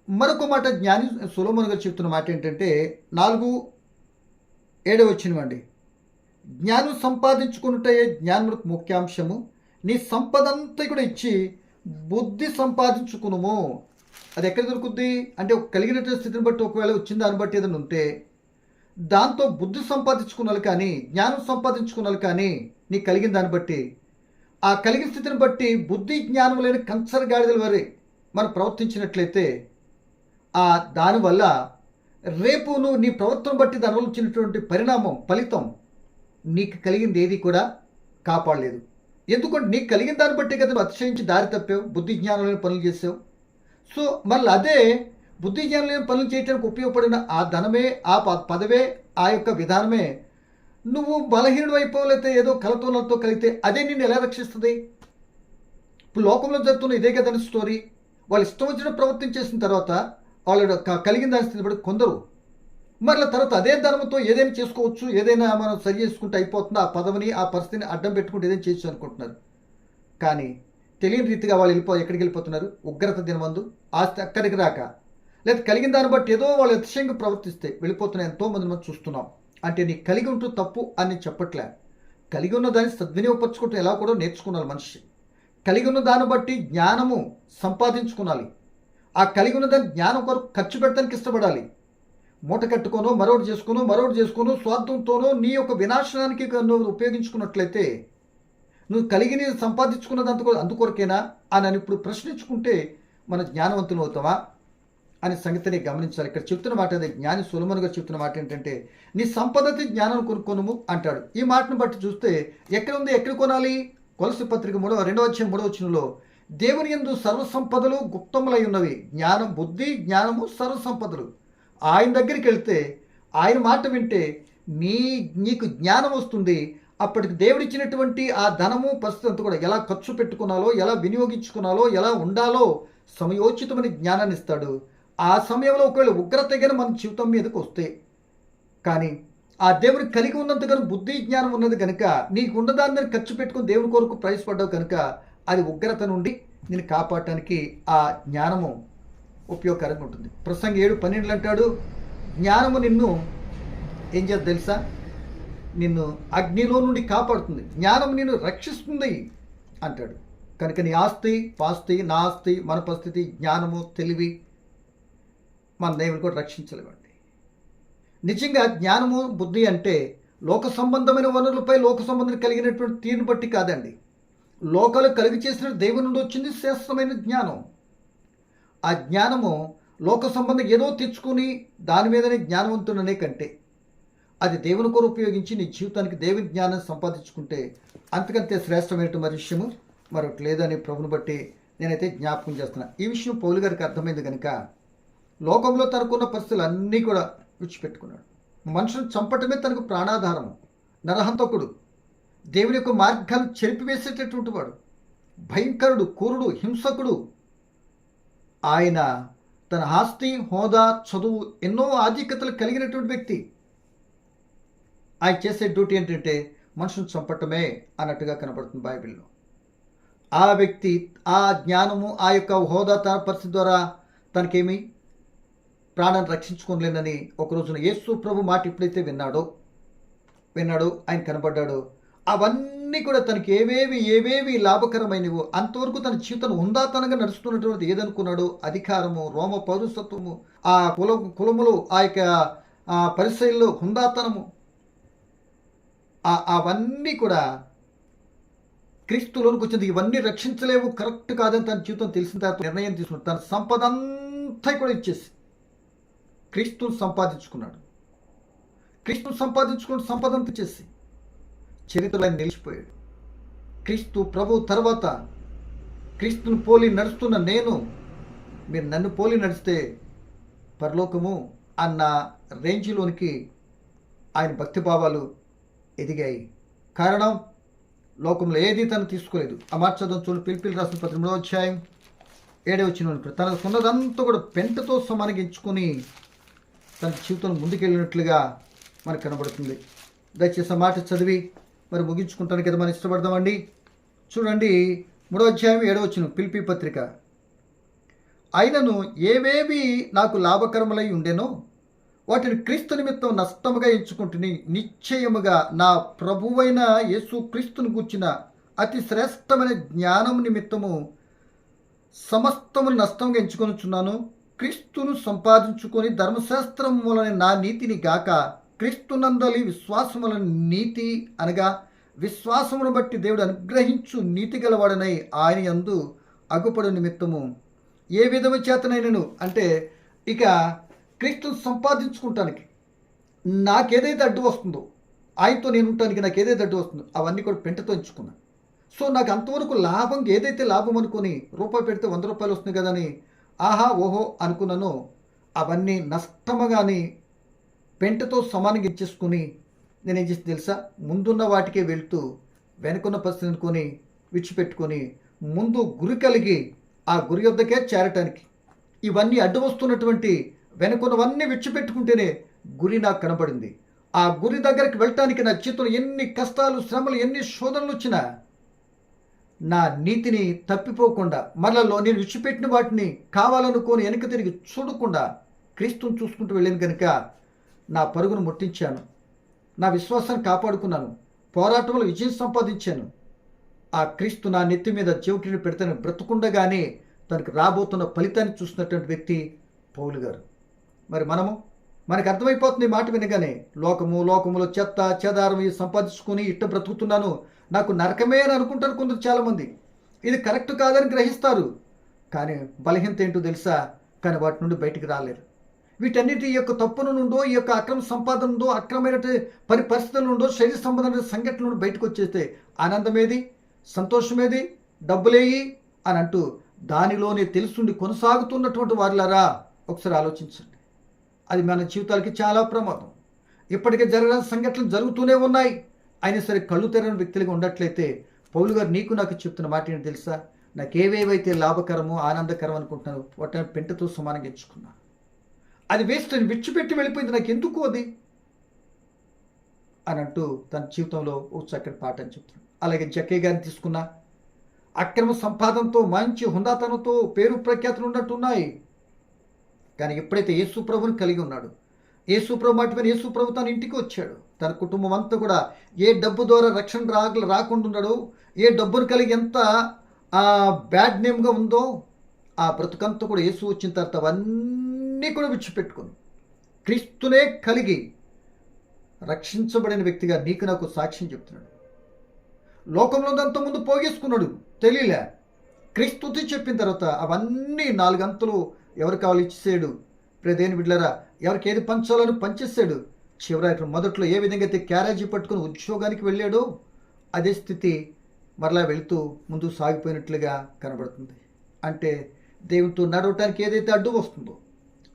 మరొక మాట జ్ఞాని సొలొమోను గారు చెప్తున్న మాట ఏంటంటే 4:7 వచనం అండి. జ్ఞానం సంపాదించుకున్నట్టే జ్ఞానములకు ముఖ్యాంశము, నీ సంపదంతా కూడా ఇచ్చి బుద్ధి సంపాదించుకునుము. అది ఎక్కడ దొరుకుద్ది అంటే కలిగినటువంటి స్థితిని బట్టి ఒకవేళ వచ్చిన దాన్ని బట్టి ఏదైనా ఉంటే దాంతో బుద్ధి సంపాదించుకున్నాను కానీ జ్ఞానం సంపాదించుకున్నాను కానీ నీ కలిగిన దాన్ని బట్టి ఆ కలిగిన స్థితిని బట్టి బుద్ధి జ్ఞానం లేని కంచర గాడిదల వరే మనం ప్రవర్తించినట్లయితే ఆ దానివల్ల రేపు నువ్వు నీ ప్రవర్తన బట్టి దానివల్ల వచ్చినటువంటి పరిణామం ఫలితం నీకు కలిగింది ఏది కూడా కాపాడలేదు. ఎందుకంటే నీకు కలిగిన దాన్ని బట్టి కదా నువ్వు అతిశయించి దారి తప్పావు, బుద్ధి జ్ఞానం లేని పనులు చేసావు. సో మళ్ళీ అదే బుద్ధి జ్ఞానం లేని పనులు చేయడానికి ఉపయోగపడిన ఆ ధనమే, ఆ పదవే, ఆ యొక్క విధానమే నువ్వు బలహీనుడు అయిపోలేతే ఏదో కలతోలతో కలిగితే అదే నిన్ను ఎలా రక్షిస్తుంది? ఇప్పుడు లోకంలో జరుగుతున్న ఇదే కదని స్టోరీ. వాళ్ళు ఇష్టం వచ్చిన ప్రవర్తించేసిన తర్వాత వాళ్ళు కలిగిన దాని స్థితి బట్టి కొందరు మరల తర్వాత అదే ధర్మంతో ఏదైనా చేసుకోవచ్చు, ఏదైనా మనం సరి చేసుకుంటే అయిపోతుంది, ఆ పదవిని ఆ పరిస్థితిని అడ్డం పెట్టుకుంటే ఏదైనా చేయొచ్చు అనుకుంటున్నారు. కానీ తెలియని రీతిగా వాళ్ళు ఎక్కడికి వెళ్ళిపోతున్నారు? ఉగ్రత దినమందు ఆస్తి అక్కడికి రాక, లేదా కలిగిన దాన్ని బట్టి ఏదో వాళ్ళు అతిశయంగా ప్రవర్తిస్తే వెళ్ళిపోతున్న ఎంతోమంది మనం చూస్తున్నాం. అంటే నీ కలిగి ఉంటూ తప్పు అని చెప్పట్లే, కలిగి ఉన్న దాన్ని సద్వినియోగపరచుకుంటూ ఎలా కూడా నేర్చుకున్నాలి మనిషి. కలిగి ఉన్న దాన్ని బట్టి జ్ఞానము సంపాదించుకోవాలి. ఆ కలిగి ఉన్న దాన్ని జ్ఞానం కొరకు ఖర్చు పెట్టడానికి ఇష్టపడాలి. మూట కట్టుకోను మరొకటి చేసుకోను స్వార్థంతోనో నీ యొక్క వినాశనానికి నువ్వు ఉపయోగించుకున్నట్లయితే నువ్వు కలిగి సంపాదించుకున్నదంత అందుకొరకేనా అని ఇప్పుడు ప్రశ్నించుకుంటే మన జ్ఞానవంతులు అవుతావా అనే సంగతిని గమనించాలి. ఇక్కడ చెప్తున్న మాట అదే, జ్ఞాని సొలొమోను గారు చెప్తున్న మాట ఏంటంటే నీ సంపదతి జ్ఞానం కొనుక్కొనుము అంటాడు. ఈ మాటను బట్టి చూస్తే ఎక్కడ ఉంది, ఎక్కడ కొనాలి? కొలసి పత్రిక 2వ అధ్యాయం 3వ వచనంలో దేవుని యందు సర్వసంపదలు గుప్తములై ఉన్నవి, జ్ఞానం, బుద్ధి, జ్ఞానము సర్వసంపదలు. ఆయన దగ్గరికి వెళ్తే ఆయన మాట వింటే నీకు జ్ఞానం వస్తుంది. అప్పటికి దేవుడిచ్చినటువంటి ఆ ధనము పరిస్థితి అంతా కూడా ఎలా ఖర్చు పెట్టుకున్నాలో, ఎలా వినియోగించుకున్నాలో, ఎలా ఉండాలో సమయోచితమైన జ్ఞానాన్ని ఇస్తాడు. ఆ సమయంలో ఒకవేళ ఉగ్రతగా మన జీవితం మీదకి వస్తే, కానీ ఆ దేవుడికి కలిగి ఉన్నంతగా బుద్ధి జ్ఞానం ఉన్నది కనుక నీకు ఉన్నదాన్ని ఖర్చు పెట్టుకుని దేవుని కొరకు ప్రయాసపడ్డావు కనుక అది ఉగ్రత నుండి నేను కాపాడటానికి ఆ జ్ఞానము ఉపయోగకరంగా ఉంటుంది. ప్రసంగి 7:12 అంటాడు, జ్ఞానము నిన్ను ఏం చేస్తుంది తెలుసా? నిన్ను అగ్నిలో నుండి కాపాడుతుంది, జ్ఞానం నిన్ను రక్షిస్తుంది అంటాడు. కనుక నీ ఆస్తి పాస్తి, నా ఆస్తి, మన పరిస్థితి, జ్ఞానము, తెలివి మన దేవుని కూడా రక్షించలేవండి. నిజంగా జ్ఞానము, బుద్ధి అంటే లోక సంబంధమైన వనరులపై లోక సంబంధం కలిగినటువంటి తీరును బట్టి కాదండి. లోకాలు కలిగి చేసిన దేవుని నుండి వచ్చింది శ్రేష్టమైన జ్ఞానం. ఆ జ్ఞానము లోక సంబంధం ఏదో తెచ్చుకుని దాని మీదనే జ్ఞానవంతుడనే కంటే అది దేవుని కొరకు ఉపయోగించి నీ జీవితానికి దేవుని జ్ఞానం సంపాదించుకుంటే అంతకంతే శ్రేష్టమైన మరి విషయము మరొకటి లేదని ప్రభుని బట్టి నేనైతే జ్ఞాపకం చేస్తున్నా. ఈ విషయం పౌలు గారికి అర్థమైంది కనుక లోకంలో తనకున్న పరిస్థితులు అన్నీ కూడా విడిచిపెట్టుకున్నాడు. మనుషులను చంపటమే తనకు ప్రాణాధారము. నరహంతకుడు, దేవుని యొక్క మార్గాన్ని చెరిపివేసేటటువంటి వాడు, భయంకరుడు, క్రూరుడు, హింసకుడు. ఆయన తన ఆస్తి, హోదా, చదువు, ఎన్నో ఆధిక్యతలు కలిగినటువంటి వ్యక్తి. ఆయన చేసే డ్యూటీ ఏంటంటే మనుషులను చంపటమే అన్నట్టుగా కనబడుతుంది బైబిల్లో. ఆ వ్యక్తి ఆ జ్ఞానము, ఆ యొక్క హోదా, తన పరిస్థితి ద్వారా తనకేమి ప్రాణాన్ని రక్షించుకోలేనని ఒక రోజున యేసు ప్రభు మాట ఎప్పుడైతే విన్నాడో ఆయన కనబడ్డాడో అవన్నీ కూడా తనకి ఏవేవి లాభకరమైనవో అంతవరకు తన జీవితం హుందాతనంగా నడుస్తున్నటువంటి ఏదనుకున్నాడో అధికారము, రోమ పౌరసత్వము, ఆ కులములు, ఆ యొక్క పరిశైల్లో హుందాతనము, అవన్నీ కూడా క్రీస్తులోనికి వచ్చింది. ఇవన్నీ రక్షించలేవు, కరెక్ట్ కాదని తన జీవితం తెలిసిన తర్వాత నిర్ణయం తీసుకున్నాడు. తన సంపద అంతా కూడా ఇచ్చేసి క్రీస్తుని సంపాదించుకున్నాడు. క్రీస్తుని సంపాదించుకున్న సంపద అంతా ఇచ్చేసి చరిత్రలో ఆయన నిలిచిపోయాడు. క్రీస్తు ప్రభు తర్వాత క్రీస్తుని పోలి నడుస్తున్న మీరు నన్ను పోలి నడిస్తే పరలోకము అన్న రేంజ్లోనికి ఆయన భక్తిభావాలు ఎదిగాయి. కారణం లోకంలో ఏది తను తీసుకోలేదు. ఆ మాట చదువు చూడండి, పిలిపిలి రాసిన 13వ అధ్యాయం 7వ వచనం. తనకున్నదంతా కూడా పెంటతో సమానంగా ఎంచుకుని తన జీవితం ముందుకెళ్ళినట్లుగా మనకు కనబడుతుంది. దయచేసి ఆ మాట చదివి మరి ముగించుకుంటానికి కదా మనం ఇష్టపడదామండి. చూడండి 3వ అధ్యాయం 7వ వచనం ఫిలిప్పీ పత్రిక. అయినను ఏవేవి నాకు లాభకరములై ఉండెనో వాటిని క్రీస్తు నిమిత్తం నష్టముగా ఎంచుకుంటుని నిశ్చయముగా నా ప్రభువైన యేసు క్రీస్తును గూర్చిన అతి శ్రేష్టమైన జ్ఞానం నిమిత్తము సమస్తమును నష్టంగా ఎంచుకొనుచున్నాను. క్రీస్తును సంపాదించుకొని ధర్మశాస్త్రం మూలన నా నీతిని గాక క్రీస్తునందలి విశ్వాసముల నీతి అనగా విశ్వాసమును బట్టి దేవుడు అనుగ్రహించు నీతి గలవాడనై ఆయన యందు అగుపడు నిమిత్తము ఏ విధము చేతనైనను అంటే ఇక క్రీస్తును సంపాదించుకుంటానికి నాకేదైతే అడ్డు వస్తుందో, ఆయనతో నేను ఉండటానికి నాకు ఏదైతే అడ్డు వస్తుందో అవన్నీ కూడా పెంటతో ఎంచుకున్నాను. సో నాకు అంతవరకు లాభం ఏదైతే లాభం అనుకుని రూపాయి పెడితే 100 రూపాయలు వస్తుంది కదా అని ఆహా ఓహో అనుకున్నానో అవన్నీ నష్టముగాని పెంటతో సమానంగా ఇచ్చేసుకుని నేనేం చేసి తెలుసా, ముందున్న వాటికే వెళ్తూ వెనుకున్న పరిస్థితి అనుకొని విడిచిపెట్టుకొని ముందు గురి కలిగి ఆ గురి వద్దకే చేరటానికి ఇవన్నీ అడ్డు వస్తున్నటువంటి వెనుకున్నవన్నీ విడిచిపెట్టుకుంటేనే గురి నాకు కనబడింది. ఆ గురి దగ్గరికి వెళ్ళటానికి నా జీవితంలో ఎన్ని కష్టాలు శ్రమలు ఎన్ని శోధనలు వచ్చినా నా నీతిని తప్పిపోకుండా మరలలో నేను విడిచిపెట్టిన వాటిని కావాలనుకొని వెనక తిరిగి చూడకుండా క్రీస్తుని చూసుకుంటూ వెళ్ళాను కనుక నా పరుగును ముట్టించాను, నా విశ్వాసాన్ని కాపాడుకున్నాను, పోరాటంలో విజయం సంపాదించాను. ఆ క్రీస్తు నా నెత్తి మీద చెవిటిని పెడితే బ్రతుకుండగానే తనకు రాబోతున్న ఫలితాన్ని చూసినటువంటి వ్యక్తి పౌలు గారు. మరి మనకు అర్థమైపోతుంది ఈ మాట వినగానే, లోకములో చెత్త చెదారం సంపాదించుకొని ఇట్ట బ్రతుకుతున్నాను, నాకు నరకమే అని అనుకుంటారు కొందరు చాలామంది. ఇది కరెక్ట్ కాదని గ్రహిస్తారు, కానీ బలహీనత ఏంటో తెలుసా, కానీ వాటి నుండి బయటికి రాలేరు. వీటన్నిటి యొక్క తప్పుల నుండో ఈ యొక్క అక్రమ సంపాదన నుండో అక్రమైన పరిస్థితుల నుండో శరీర సంబంధమైన సంఘటనల నుండి బయటకు వచ్చేస్తే ఆనందమేది, సంతోషమేది, డబ్బులేయి అని అంటూ దానిలోనే తెలుసుండి కొనసాగుతున్నటువంటి వారిలారా ఒకసారి ఆలోచించండి. అది మన జీవితాలకి చాలా ప్రమాదం. ఇప్పటికే జరగని సంఘటనలు జరుగుతూనే ఉన్నాయి, అయినా సరే కళ్ళు తెరని వ్యక్తులుగా ఉండట్లయితే పౌలు గారు నీకు నాకు చెప్తున్న మాట ఏంటి తెలుసా, నాకు ఏవేవైతే లాభకరమో ఆనందకరం అనుకుంటున్నాను వాటిని పెంటతో సమానంగా ఎంచుకున్నా. అది వేస్ట్ అని విడిచిపెట్టి వెళ్ళిపోయింది, నాకు ఎందుకు అది అని అంటూ తన జీవితంలో ఓ చక్కటి పాట అని చెప్తున్నాడు. అలాగే జక్కయ్య గారిని తీసుకున్నా, అక్రమ సంపాదనతో మంచి హుందాతనంతో పేరు ప్రఖ్యాతులు ఉన్నట్టున్నాయి. కానీ ఎప్పుడైతే యేసు ప్రభుని కలిగి ఉన్నాడు, యేసు ప్రభు మాట మీద యేసు ప్రభు తన ఇంటికి వచ్చాడు, తన కుటుంబం అంతా కూడా ఏ డబ్బు ద్వారా రక్షణ రాకుండా ఉన్నాడో, ఏ డబ్బును కలిగి ఎంత బ్యాడ్ నేమ్గా ఉందో ఆ బ్రతుకంతా కూడా యేసు వచ్చిన తర్వాత అవన్నీ కూడా విడిచిపెట్టుకొని క్రీస్తునే కలిగి రక్షించబడిన వ్యక్తిగా నీకు నాకు సాక్ష్యం చెప్తున్నాడు. లోకంలో అంతకుముందు పోగేసుకున్నాడు, తెలియలే. క్రీస్తుతి చెప్పిన తర్వాత అవన్నీ 4 గంటలు ఎవరు కావాలి ఇచ్చేసాడు. ప్రియదేని బిడ్డలారా, ఎవరికి ఏది పంచాలని పంచేసాడు. చివరి మొదట్లో ఏ విధంగా అయితే క్యారేజీ పట్టుకుని ఉద్యోగానికి వెళ్ళాడో అదే స్థితి మరలా వెళుతూ ముందుకు సాగిపోయినట్లుగా కనబడుతుంది. అంటే దేవునితో నడవటానికి ఏదైతే అడ్డు వస్తుందో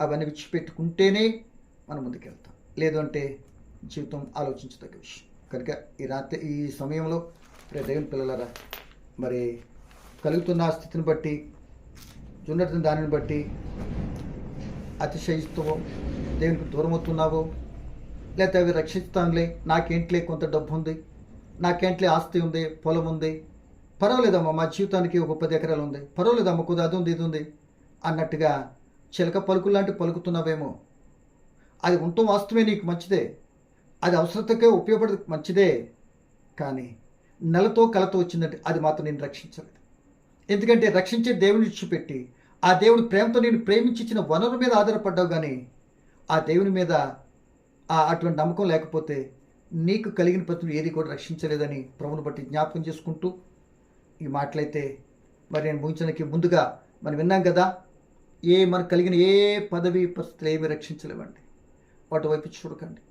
అవన్నీ విడిచిపెట్టుకుంటేనే మనం ముందుకెళ్తాం, లేదు అంటే జీవితం ఆలోచించదగ్గ విషయం. కనుక ఈ సమయంలో దేవుని పిల్లలారా, మరి కలుగుతున్న స్థితిని బట్టి ఉన్నటువంటి దానిని బట్టి అతిశయిస్తావో, దేవునికి దూరం అవుతున్నావో, లేకపోతే అవి రక్షిస్తానులే, నాకేంట్లే కొంత డబ్బు ఉంది, నాకేంట్లే ఆస్తి ఉంది, పొలం ఉంది, పర్వాలేదమ్మా మా జీవితానికి ఒక 10 ఎకరాలు ఉంది, పర్వాలేదమ్మా కొద్ది అది ఉంది ఇది ఉంది అన్నట్టుగా చిలక పలుకులు లాంటి పలుకుతున్నావేమో. అది ఉండటం వాస్తవమే, నీకు మంచిదే, అది అవసరతకే ఉపయోగపడదు, మంచిదే. కానీ నెలతో కలతో వచ్చిందంటే అది మాత్రం నేను రక్షించలేదు. ఎందుకంటే రక్షించే దేవుని విడిచిపెట్టి ఆ దేవుని ప్రేమతో నేను ప్రేమించిన వనరు మీద ఆధారపడ్డావు, కానీ ఆ దేవుని మీద అటువంటి నమ్మకం లేకపోతే నీకు కలిగిన ప్రతి ఏది కూడా రక్షించలేదని ప్రభువుని బట్టి జ్ఞాపకం చేసుకుంటూ ఈ మాటలైతే మరి నేను ముగించడానికి ముందుగా మనం విన్నాం కదా, మనకు కలిగిన ఏ పదవి పరిస్థితులు ఏమి రక్షించలేవండి. వాటి వైపు చూడకండి.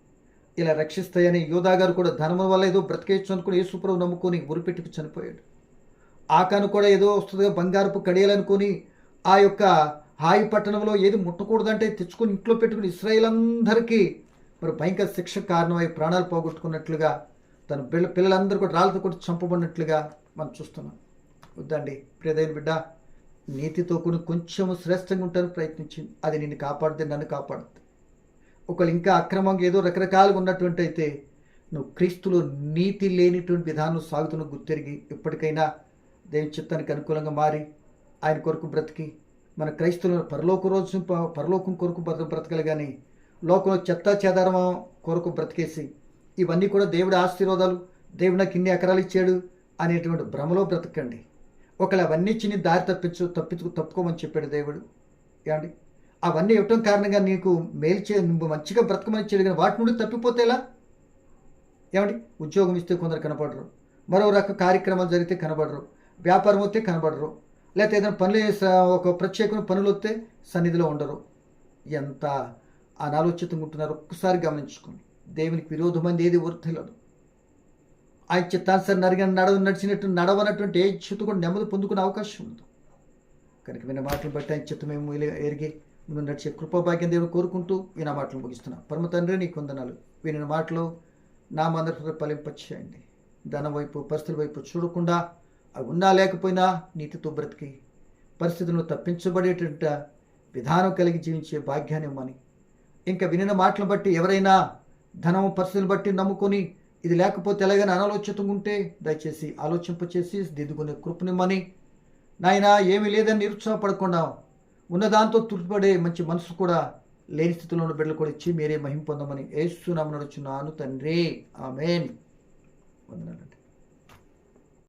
ఇలా రక్షిస్తాయని యోధా గారు కూడా ధనము వల్ల ఏదో బ్రతికేయచ్చు అనుకుని యేసు ప్రభువు నమ్ముకొని ఉరిపెట్టుకు చనిపోయాడు. ఆకాను కూడా ఏదో వస్తుందిగా బంగారపు కడియాలనుకొని ఆ యొక్క హాయి పట్టణంలో ఏది ముట్టకూడదంటే తెచ్చుకొని ఇంట్లో పెట్టుకుని ఇశ్రాయేల్ అందరికీ మరి భయంకర శిక్ష కారణమై ప్రాణాలు పోగొట్టుకున్నట్లుగా తన పిల్లలందరూ కూడా రాళ్ళతో కూడా చంపబడినట్లుగా మనం చూస్తున్నాం. వద్దండి ప్రియదైన బిడ్డ, నీతితో కూడా కొంచెం శ్రేష్టంగా ఉంటాను ప్రయత్నించింది, అది నిన్ను కాపాడితే నన్ను కాపాడుతుంది. ఒకళ్ళు ఇంకా అక్రమంగా ఏదో రకరకాలుగా ఉన్నటువంటి అయితే నువ్వు క్రీస్తులో నీతి లేనిటువంటి విధానం సాగుతున్న గుర్తెరిగి ఇప్పటికైనా దేవుని చిత్తానికి అనుకూలంగా మారి ఆయన కొరకు బ్రతికి మన క్రైస్తవులను పరలోకం కొరకు బ్రతకలు కానీ లోకంలో చెత్తా చెదారం కొరకు బ్రతికేసి ఇవన్నీ కూడా దేవుడి ఆశీర్వాదాలు, దేవుడు నాకు ఇన్ని ఎకరాలు ఇచ్చాడు అనేటువంటి భ్రమలో బ్రతకండి. ఒకళ్ళు అవన్నీ చిన్ని దారి తప్పుకోమని చెప్పాడు దేవుడు. ఏమండి, అవన్నీ ఇవ్వటం కారణంగా నీకు నువ్వు మంచిగా బ్రతకమని ఇచ్చాడు కానీ వాటి నుండి తప్పిపోతే ఎలా? ఏమండి, ఉద్యోగం ఇస్తే కొందరు కనపడరు, మరో రకం కార్యక్రమాలు జరిగితే కనబడరు, వ్యాపారం వస్తే కనబడరు, లేకపోతే ఏదైనా పనులు ఒక ప్రత్యేకమైన పనులు వస్తే సన్నిధిలో ఉండరు. ఎంత అనాలోచితంగా ఉంటున్నారు ఒక్కసారి గమనించుకోండి. దేవునికి విరోధమైంది ఏది వర్తిల్లదు. ఆయన చిత్తానుసారి నడవనటువంటి ఏ చిత్తు కూడా నెమ్మది పొందుకునే అవకాశం ఉంది. కనుక విన్న మాటలు బట్టి ఆయన చిత్తం మేము ఎరిగి ముందు నడిచే కృపాభాగ్యం దేవుడు కోరుకుంటూ విన్న మాటలు ముగిస్తున్నా. పరమ తండ్రి నీకు వందనాలు. వినిన మాటలు నా మందరి ఫలింపచేయండి. ధనం వైపు పరిస్థితుల వైపు చూడకుండా అవి ఉన్నా లేకపోయినా నీతితో బ్రతికి పరిస్థితులను తప్పించబడేట విధానం కలిగి జీవించే భాగ్యాన్ని ఇవ్వమని, ఇంకా వినిన మాటలను బట్టి ఎవరైనా ధనం పరిస్థితులను బట్టి నమ్ముకొని ఇది లేకపోతే ఎలాగైనా అనాలోచితంగా ఉంటే దయచేసి ఆలోచింపచేసి దిద్దుకునే కృపనిమ్మని, నాయన ఏమీ లేదని నిరుత్సాహపడకుండా ఉన్నదాంతో తృప్తిపడే మంచి మనసు కూడా లేని స్థితిలో ఉన్న బిడ్డలు కూడా ఇచ్చి మీరే మహిమ పొందమని యేసు నామమున అడుగుచున్నాను తండ్రి. ఆమేన్. వందనాలండి.